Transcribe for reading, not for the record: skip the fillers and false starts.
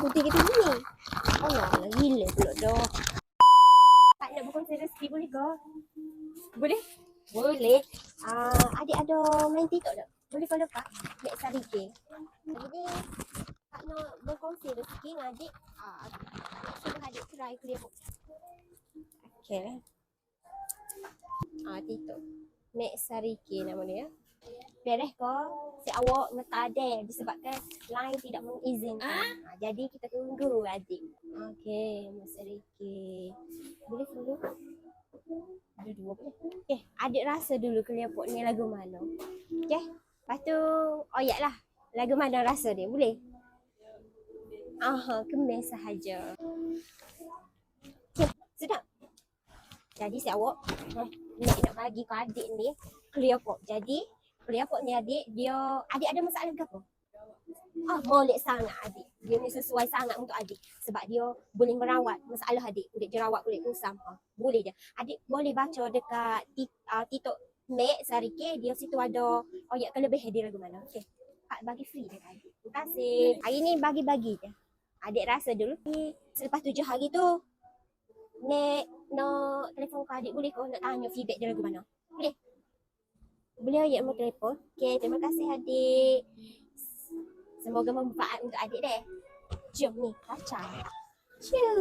putih kita ni. Allah, gila pula dah. Tak nak berkongsi rezeki boleh ke? Boleh? Boleh. Adik ada main TikTok tak? Boleh follow Kak? Mek Sarike. Jadi, Kak nak berkongsi rezeki dengan adik. Suruh adik try kuliah. Okay. TikTok. Mek Sarike nama dia. Beres ke? Si awak ngetadeh disebabkan line tidak mengizinkan. Jadi kita tunggu adik. Okey, Mek Sarike. Boleh follow? Dua-dua boleh. Okey, adik rasa dulu Clearport ni lagu mana. Okey. Lepas tu, lah. Lagu mana rasa dia? Boleh? Kemis sahaja. Okay, sedap. Jadi si awak nak bagi ke adik ni Clearport. Jadi Clearport ni adik ada masalah ke apa? Molek sangat adik. Dia ni sesuai sangat untuk adik. Sebab dia boleh merawat masalah adik. Kulit jerawat, kulit kusam. Boleh je. Adik boleh baca dekat TikTok Mek Sarike. Dia situ ada kelebihan dia lagu mana. Okay. Kak bagi free dekat adik. Terima kasih. Hari ni bagi-bagi je. Adik rasa dulu. Selepas 7 hari tu, Nek nak telefon ke adik boleh ke? Nak tanya feedback dia lagu mana. Boleh? Boleh ayat mau telefon? Okay, terima kasih adik. Semoga bermanfaat untuk adik deh. Jom ni, kacang. Cium.